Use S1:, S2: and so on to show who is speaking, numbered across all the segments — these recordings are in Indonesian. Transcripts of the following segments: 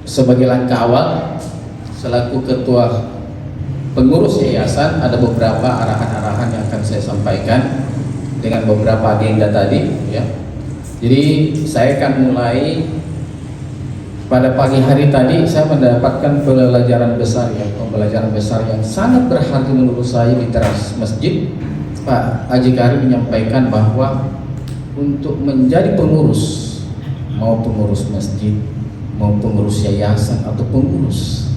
S1: sebagai langkah awal selaku ketua pengurus yayasan ada beberapa arahan-arahan yang akan saya sampaikan dengan beberapa agenda tadi ya. Jadi saya akan mulai pada pagi hari tadi. Saya mendapatkan pembelajaran besar yang sangat berharga menurut saya di teras masjid. Pak Haji Karim menyampaikan bahwa untuk menjadi pengurus, mau pengurus masjid, mau pengurus yayasan atau pengurus,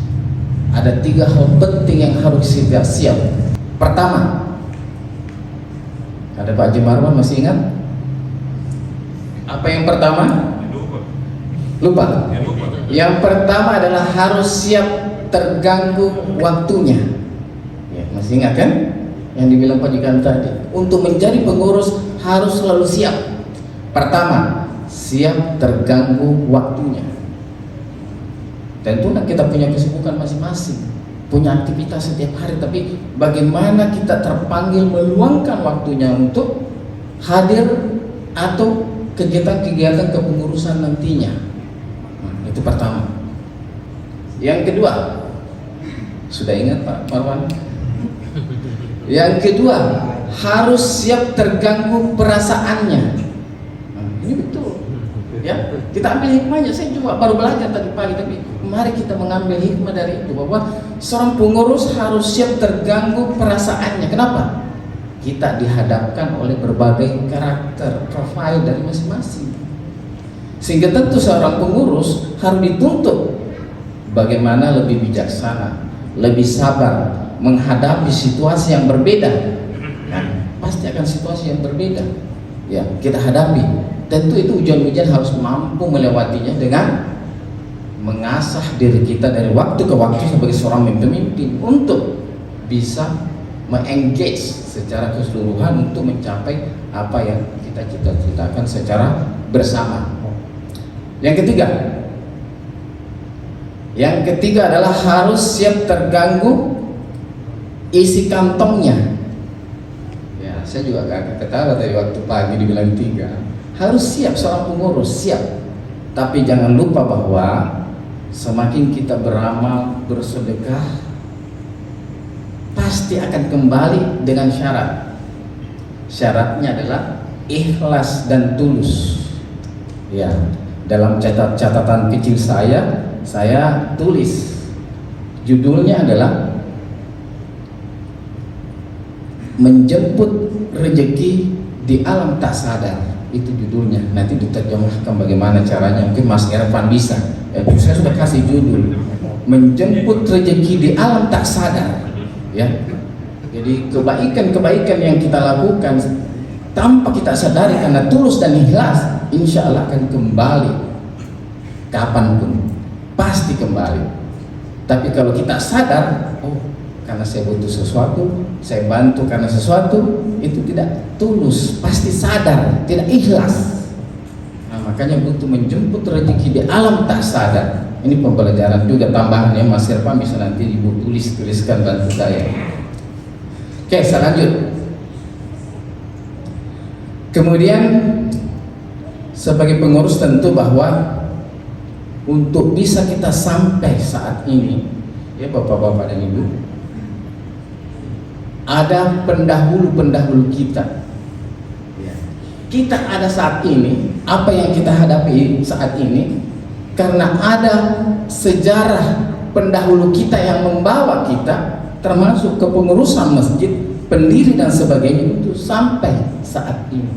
S1: ada 3 hal penting yang harus kita siap. Pertama, ada Pak Haji Marwan masih ingat? Apa yang pertama? Lupa. Yang pertama adalah harus siap terganggu waktunya. Ya, masih ingat kan? Yang dibilang Pak Jikan tadi. Untuk menjadi pengurus harus selalu siap. Pertama, siap terganggu waktunya. Tentu kita punya kesibukan masing-masing, punya aktivitas setiap hari, tapi bagaimana kita terpanggil meluangkan waktunya untuk hadir atau kegiatan-kegiatan kepengurusan nantinya. Itu pertama. Yang kedua, sudah ingat Pak Marwan? Yang kedua, harus siap terganggu perasaannya. Ini betul. Ya, kita ambil hikmahnya. Saya juga baru belajar tadi pagi, tapi mari kita mengambil hikmah dari itu bahwa seorang pengurus harus siap terganggu perasaannya. Kenapa? Kita dihadapkan oleh berbagai karakter, profil dari masing-masing. Sehingga tentu seorang pengurus harus dituntut bagaimana lebih bijaksana, lebih sabar menghadapi situasi yang berbeda. Nah, pasti akan situasi yang berbeda. Ya, kita hadapi. Tentu itu ujian-ujian harus mampu melewatinya dengan mengasah diri kita dari waktu ke waktu sebagai seorang pemimpin untuk bisa mengengage secara keseluruhan untuk mencapai apa yang kita cita-citakan secara bersama. Yang ketiga adalah harus siap terganggu isi kantongnya. Ya, saya juga agak ketawa dari waktu pagi dibilang 3. Harus siap seorang pengurus, siap. Tapi jangan lupa bahwa semakin kita beramal, bersedekah, pasti akan kembali dengan syarat. Syaratnya adalah ikhlas dan tulus. Ya, dalam catatan kecil saya tulis judulnya adalah menjemput rezeki di alam tak sadar. Itu judulnya. Nanti diterjemahkan bagaimana caranya. Mungkin Mas Ervan bisa. Saya sudah kasih judul menjemput rezeki di alam tak sadar. Ya. Jadi kebaikan-kebaikan yang kita lakukan tanpa kita sadari karena tulus dan ikhlas, insya Allah akan kembali kapanpun, pasti kembali. Tapi kalau kita sadar, oh karena saya butuh sesuatu, saya bantu karena sesuatu, itu tidak tulus, pasti sadar, tidak ikhlas. Nah, makanya butuh menjemput rezeki di alam tak sadar. Ini pembelajaran juga tambahannya, Mas Irfan bisa nanti ibu tuliskan bantu saya. Oke, saya lanjut. Kemudian sebagai pengurus tentu bahwa untuk bisa kita sampai saat ini, ya bapak-bapak dan ibu, ada pendahulu-pendahulu kita. Kita ada saat ini, apa yang kita hadapi saat ini, karena ada sejarah pendahulu kita yang membawa kita, termasuk kepengurusan masjid, pendiri dan sebagainya, itu sampai saat ini.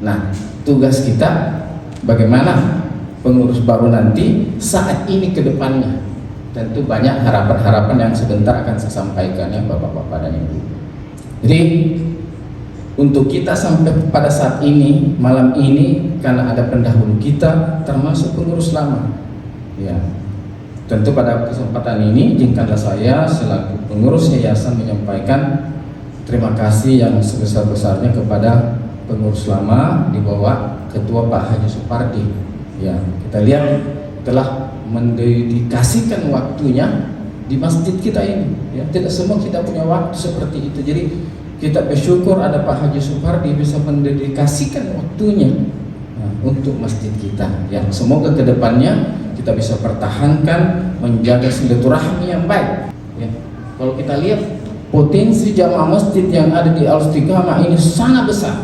S1: Nah, tugas kita bagaimana pengurus baru nanti saat ini ke depannya. Tentu banyak harapan-harapan yang sebentar akan saya sampaikan ya bapak-bapak dan ibu. Jadi untuk kita sampai pada saat ini, malam ini, karena ada pendahulu kita termasuk pengurus lama ya. Tentu pada kesempatan ini izinkanlah saya selaku pengurus yayasan menyampaikan terima kasih yang sebesar-besarnya kepada pengurus lama di bawah Ketua Pak Haji Supardi. Ya, kita lihat telah mendedikasikan waktunya di masjid kita ini. Ya, tidak semua kita punya waktu seperti itu. Jadi kita bersyukur ada Pak Haji Supardi bisa mendedikasikan waktunya untuk masjid kita. Ya, semoga kedepannya kita bisa pertahankan, menjaga silaturahmi yang baik. Ya. Kalau kita lihat potensi jamaah masjid yang ada di Al-Istiqamah ini sangat besar.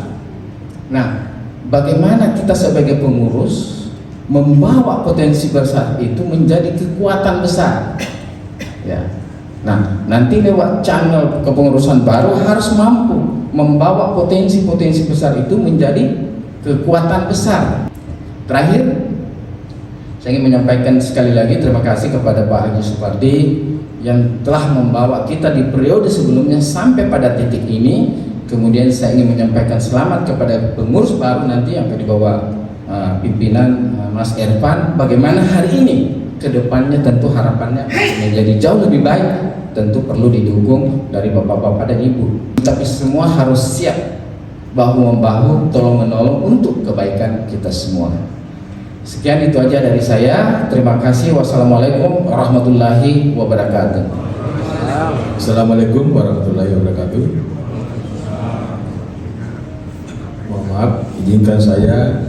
S1: Nah, bagaimana kita sebagai pengurus membawa potensi besar itu menjadi kekuatan besar? Ya. Nah, nanti lewat channel kepengurusan baru harus mampu membawa potensi-potensi besar itu menjadi kekuatan besar. Terakhir, saya ingin menyampaikan sekali lagi terima kasih kepada Pak Haji Supardi yang telah membawa kita di periode sebelumnya sampai pada titik ini. Kemudian saya ingin menyampaikan selamat kepada pengurus baru nanti yang akan dibawa pimpinan Mas Irfan. Bagaimana hari ini, kedepannya tentu harapannya menjadi jauh lebih baik. Tentu perlu didukung dari bapak-bapak dan ibu. Tapi semua harus siap bahu-membahu, tolong-menolong untuk kebaikan kita semua. Sekian itu aja dari saya. Terima kasih. Wassalamualaikum warahmatullahi wabarakatuh.
S2: Assalamualaikum warahmatullahi wabarakatuh. Mohon maaf, izinkan saya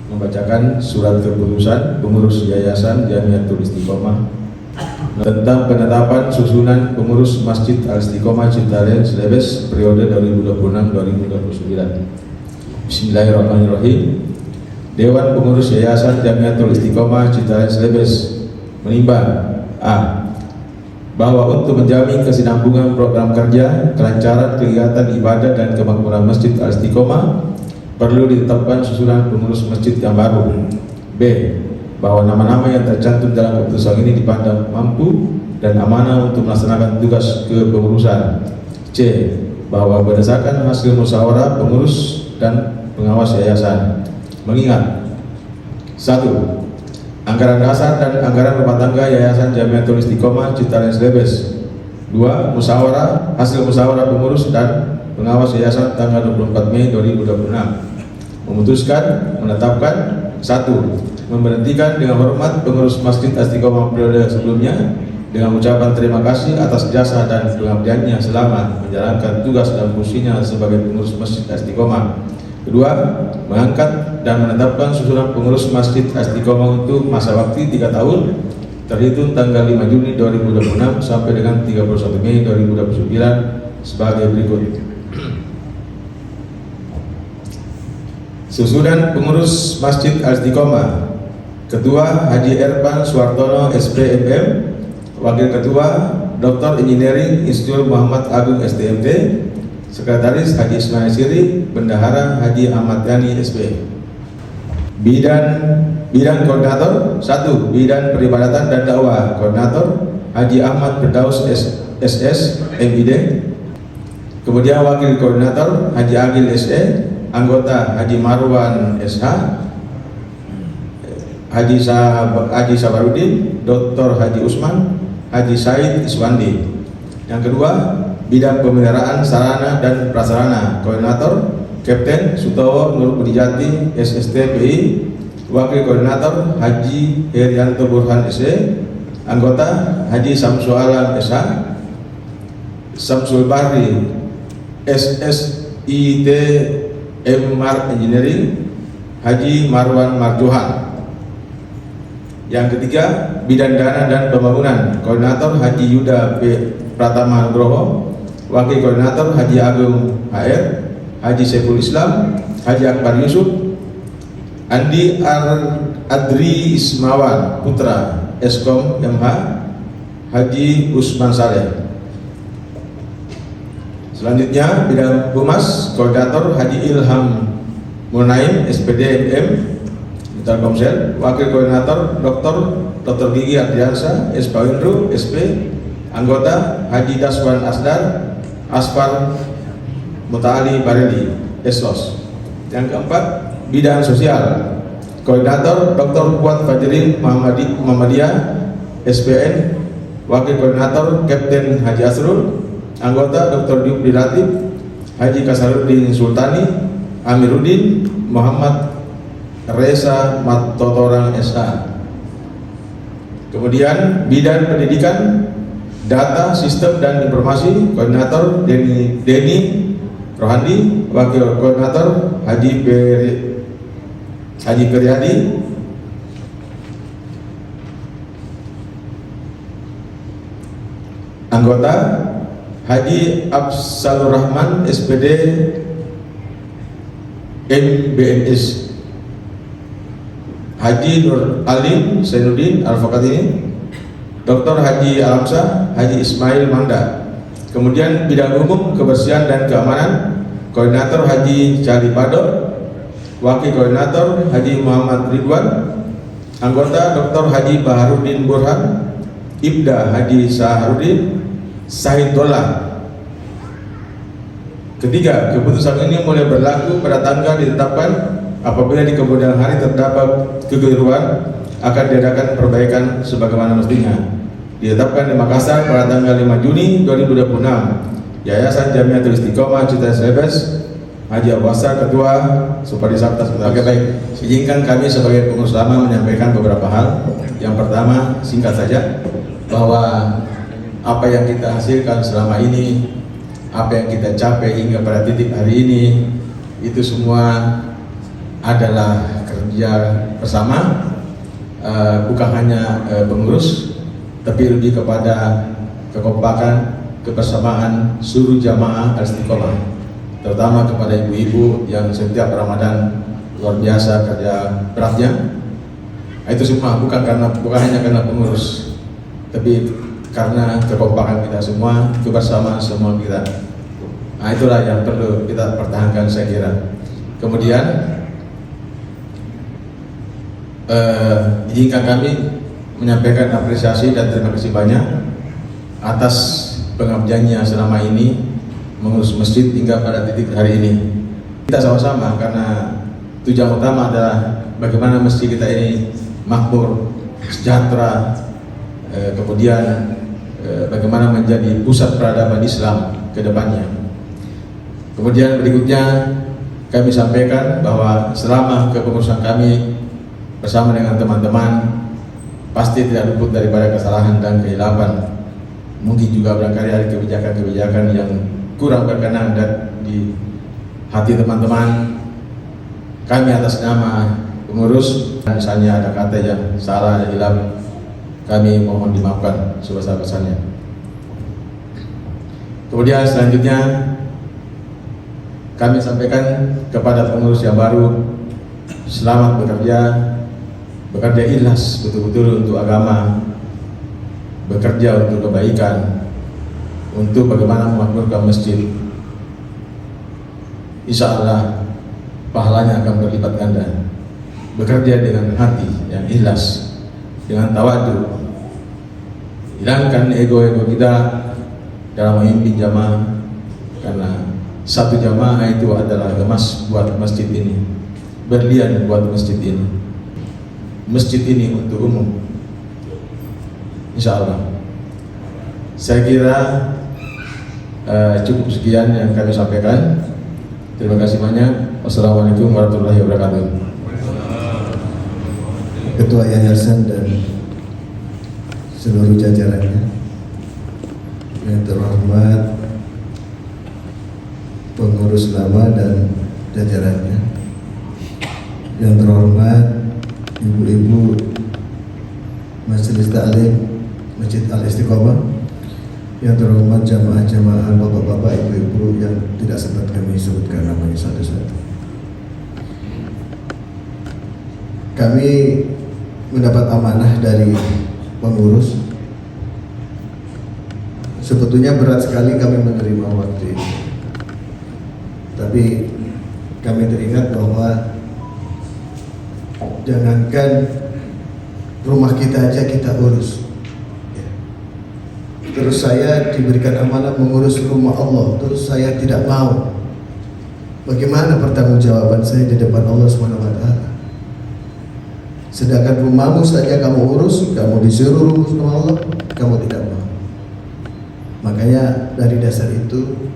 S2: membacakan surat keputusan pengurus Yayasan Jamiatul Istiqomah tentang penetapan susunan pengurus Masjid Al-Istiqomah Citalen Celebes periode 2026-2029. Bismillahirrahmanirrahim. Dewan Pengurus Yayasan Jamiatul Istiqomah Citalen Celebes menimbang: A. Bahwa untuk menjamin kesinambungan program kerja, kelancaran kegiatan ibadah dan kemakmuran Masjid Al-Istiqomah perlu ditetapkan susunan pengurus masjid yang baru. B. Bahwa nama-nama yang tercantum dalam keputusan ini dipandang mampu dan amanah untuk melaksanakan tugas kepengurusan. C. Bahwa berdasarkan hasil musyawarah pengurus dan pengawas yayasan, mengingat 1. Anggaran dasar dan anggaran rumah tangga Yayasan Jamiatul Istiqomah Citalen Celebes. 2. Hasil musyawarah pengurus dan pengawas yayasan tanggal 24 Mei 2026 memutuskan menetapkan 1. Memberhentikan dengan hormat pengurus Masjid Istiqomah periode sebelumnya dengan ucapan terima kasih atas jasa dan pengabdiannya selama menjalankan tugas dan fungsinya sebagai pengurus Masjid Istiqomah. Kedua, mengangkat dan menetapkan susunan pengurus Masjid Istiqomah untuk masa waktu 3 tahun terhitung tanggal 5 Juni 2026 sampai dengan 31 Mei 2029 sebagai berikut. Susunan pengurus Masjid Al-Istiqomah: Ketua Haji Irfan Suartono SPMM, Wakil Ketua Dr. Engineering Insinyur Muhammad Agung STMT, Sekretaris Haji Ismail Siri, Bendahara Haji Ahmad Yani SP. Bidang koordinator: 1. Bidang peribadatan dan dakwah, Koordinator Haji Ahmad Firdaus SS MID. Kemudian Wakil Koordinator Haji Agil SE, anggota Haji Marwan SH, Haji Sabarudin, Dr. Haji Usman, Haji Said Iswandi. Yang kedua, bidang pemeliharaan sarana dan prasarana, Koordinator Kapten Sutowo Nur Budijati SSTPI, Wakil Koordinator Haji Herianto Burhan SE, anggota Haji Samsul Alam SH, Samsul Bahri SSIT MR Engineering, Haji Marwan Marjuhan. Yang ketiga, bidang dana dan pembangunan, Koordinator Haji Yuda P. Pratama Nugroho, Wakil Koordinator Haji Agung HR, Haji Saiful Islam, Haji Akbar Yusuf, Andi Adri Ismawan Putra Eskom MH, Haji Usman Saleh. Selanjutnya, bidang humas, Koordinator Haji Ilham Munaim SPD MM Telkomsel, Wakil Koordinator Dr. Gigi Ardiansa Espawindro SP, anggota Haji Daswan Asdar Aspar Mutaali Bareli Esos. Yang keempat, bidang sosial, Koordinator Dr. Kuat Fajrin Muhammadiyah SPN, Wakil Koordinator Kapten Haji Asrul, anggota Dr. Diuk Dilatif Haji Kasaruddin Sultani Amiruddin Muhammad Reza Matotorang SH. Kemudian bidang pendidikan, data, sistem dan informasi, Koordinator Denny Rohandi, Wakil Koordinator Haji Periadi, Anggota Haji Absalur Rahman SPD MBNS, Haji Nur Alim Zainuddin Al-Fakatini, Dr. Haji Alamsah Haji Ismail Manda. Kemudian bidang umum kebersihan dan keamanan, Koordinator Haji Cali Pador, Wakil Koordinator Haji Muhammad Ridwan, anggota Dr. Haji Baharudin Burhan, Ibda Haji Saharudin Sahidullah. Ketiga, keputusan ini mulai berlaku pada tanggal ditetapkan. Apabila di kemudian hari terdapat kekeliruan, akan diadakan perbaikan sebagaimana mestinya. Ditetapkan di Makassar pada tanggal 5 Juni 2026. Yayasan Jamiatul Istiqomah Citaes Lebes, Haji Abu Hassan Ketua, Supadi Sabta. Oke, baik. Izinkan kami sebagai pengurus lama menyampaikan beberapa hal. Yang pertama, singkat saja, bahwa apa yang kita hasilkan selama ini, apa yang kita capai hingga pada titik hari ini, itu semua adalah kerja bersama, bukan hanya pengurus, tapi lebih kepada kekompakan, kebersamaan seluruh jamaah Al-Istiqomah, terutama kepada ibu-ibu yang setiap Ramadan luar biasa kerja beratnya. Itu semua bukan hanya karena pengurus, tapi karena kekompakan kita semua, kebersamaan semua kita. Nah, itulah yang perlu kita pertahankan, saya kira. Kemudian izinkan kami menyampaikan apresiasi dan terima kasih banyak atas pengabdiannya selama ini mengurus masjid hingga pada titik hari ini. Kita sama-sama, karena tujuan utama adalah bagaimana masjid kita ini makmur, sejahtera, kemudian bagaimana menjadi pusat peradaban Islam ke depannya. Kemudian berikutnya kami sampaikan bahwa selama kepengurusan kami bersama dengan teman-teman pasti tidak luput daripada kesalahan dan kehilapan. Mungkin juga barangkali ada kebijakan-kebijakan yang kurang berkenan di hati teman-teman. Kami atas nama pengurus, misalnya ada kata yang salah dan hilang, kami mohon dimaafkan sebesar-besarnya. Kemudian selanjutnya kami sampaikan kepada pengurus yang baru, selamat bekerja ikhlas betul-betul untuk agama, bekerja untuk kebaikan, untuk bagaimana memakmurkan masjid. Insya Allah pahalanya akan berlipat ganda. Bekerja dengan hati yang ikhlas, dengan tawadu, hilangkan ego-ego kita dalam memimpin jamaah, karena satu jamaah itu adalah emas buat masjid ini, berlian buat masjid ini. Masjid ini untuk umum, insya Allah. Saya kira cukup sekian yang kami sampaikan. Terima kasih banyak. Wassalamualaikum warahmatullahi wabarakatuh.
S3: Ketua Yayasan dan seluruh jajarannya, yang terhormat pengurus lama dan jajarannya, yang terhormat ibu-ibu Majelis Ta'lim Masjid Al-Istiqomah, yang terhormat jamaah-jamaah, bapak-bapak, ibu-ibu yang tidak sempat kami sebutkan namanya satu-satu. Kami mendapat amanah dari pengurus. Sebetulnya berat sekali kami menerima waktu itu, tapi kami teringat bahwa jangankan rumah kita aja kita urus. Terus saya diberikan amanah mengurus rumah Allah, terus saya tidak mau. Bagaimana pertanggungjawaban saya di depan Allah SWT? Sedangkan rumahmu saja kamu urus, kamu disuruh urus rumah Allah, kamu tidak mau. Makanya dari dasar itu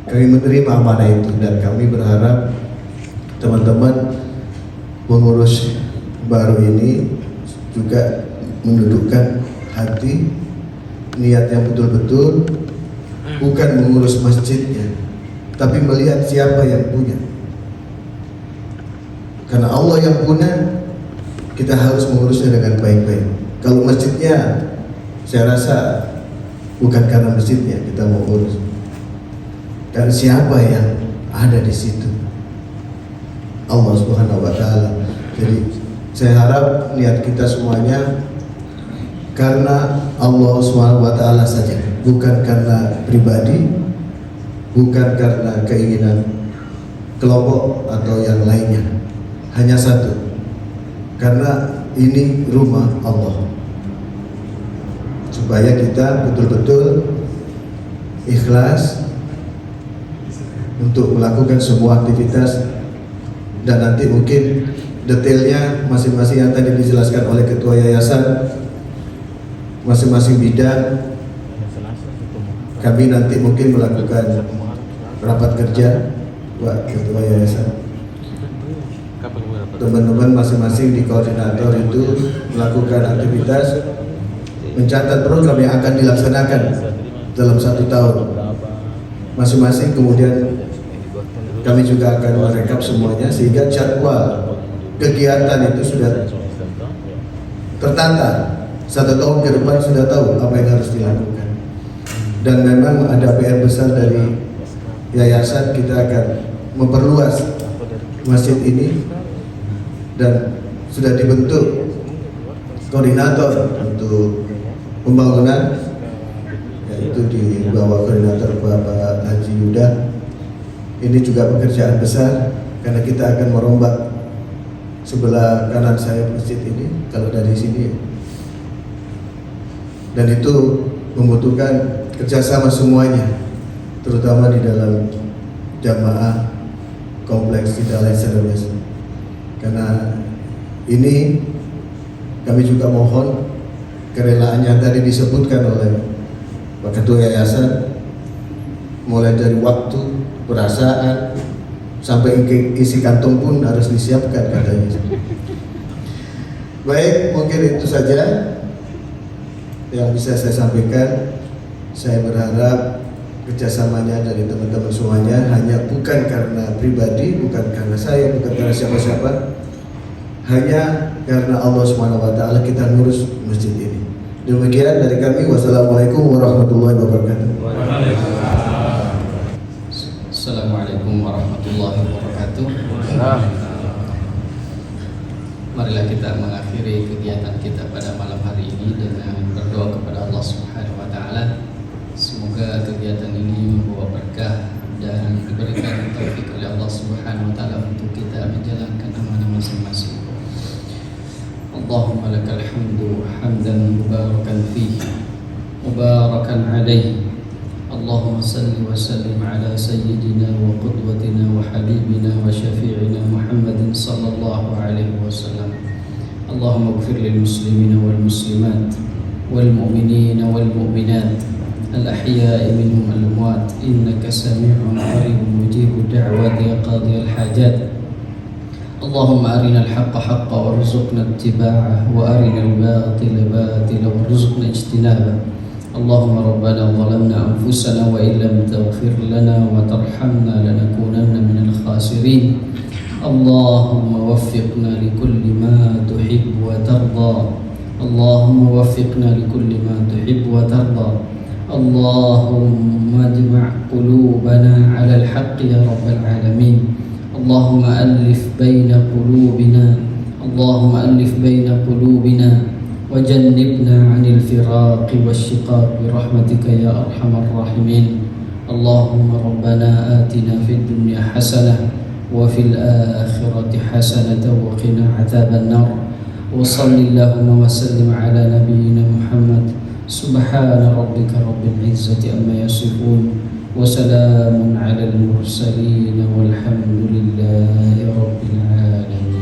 S3: kami menerima amanah itu, dan kami berharap teman-teman pengurus baru ini juga mendudukkan hati, niat yang betul-betul, bukan mengurus masjidnya, tapi melihat siapa yang punya. Karena Allah yang punya, kita harus mengurusnya dengan baik-baik. Kalau masjidnya, saya rasa bukan karena masjidnya kita mau urus, karena siapa yang ada di situ, Allah Subhanahu wa Ta'ala. Jadi saya harap niat kita semuanya karena Allah Subhanahu wa Ta'ala saja, bukan karena pribadi, bukan karena keinginan kelompok atau yang lainnya. Hanya satu, karena ini rumah Allah, supaya kita betul-betul ikhlas untuk melakukan semua aktivitas. Dan nanti mungkin detailnya masing-masing yang tadi dijelaskan oleh ketua yayasan, masing-masing bidang, kami nanti mungkin melakukan rapat kerja Pak Ketua Yayasan. Teman-teman masing-masing di koordinator itu melakukan aktivitas, mencatat program yang akan dilaksanakan dalam 1 tahun masing-masing. Kemudian kami juga akan merekap semuanya sehingga jadwal kegiatan itu sudah tertata. 1 tahun ke depan sudah tahu apa yang harus dilakukan. Dan memang ada PR besar dari yayasan, kita akan memperluas masjid ini dan sudah dibentuk koordinator untuk pembangunan, yaitu di bawah koordinator Bapak Haji Yuda. Ini juga pekerjaan besar karena kita akan merombak sebelah kanan saya masjid ini kalau dari sini, dan itu membutuhkan kerjasama semuanya, terutama di dalam jamaah kompleks di Dalai Serebes. Karena ini kami juga mohon kerelaan yang tadi disebutkan oleh Pak Ketua Yayasan, mulai dari waktu, perasaan, sampai isi kantong pun harus disiapkan katanya. Baik, mungkin itu saja yang bisa saya sampaikan. Saya berharap kerjasamanya dari teman-teman semuanya hanya bukan karena pribadi, bukan karena saya, bukan karena siapa-siapa, hanya karena Allah SWT kita ngurus masjid ini. Demikian dari kami. Wassalamualaikum warahmatullahi wabarakatuh.
S1: Assalamualaikum warahmatullahi wabarakatuh. Marilah kita mengakhiri kegiatan kita pada malam hari ini dengan berdoa kepada Allah Subhanahu wa Ta'ala. Semoga kegiatan ini membawa berkah dan diberikan taufik oleh Allah Subhanahu wa Ta'ala untuk kita menjalankan amanah masing-masing. Allahumma lakal hamdu hamdan mubarakan fihi mubarakan alaihi. Allahumma salli wa sallim ala sayyidina wa qudwatina wa habibina wa syafi'ina Muhammadin sallallahu alaihi wasallam. Allahumma ighfir lil muslimina wal muslimat wal mu'minina wal mu'minat الأحياء منهم الأموات إنك سميع قريب مجيب الدعوات يا قاضي الحاجات. اللهم أرنا الحق حقا وارزقنا اتباعه وأرنا الباطل باطلا وارزقنا اجتنابه. اللهم ربنا ظلمنا أنفسنا وإن لم تغفر لنا وترحمنا لنكونن من الخاسرين. اللهم وفقنا لكل ما تحب وترضى. اللهم وفقنا لكل ما تحب وترضى. اللهم اجمع قلوبنا على الحق يا رب العالمين. اللهم ألف بين قلوبنا. اللهم ألف بين قلوبنا وجنبنا عن الفراق والشقاق برحمتك يا أرحم الراحمين. اللهم ربنا آتنا في الدنيا حسنة وفي الآخرة حسنة وقنا عذاب النار. وصل اللهم وسلم على نبينا محمد. سبحان ربك رب العزة عما يصفون وسلام على المرسلين والحمد لله رب العالمين.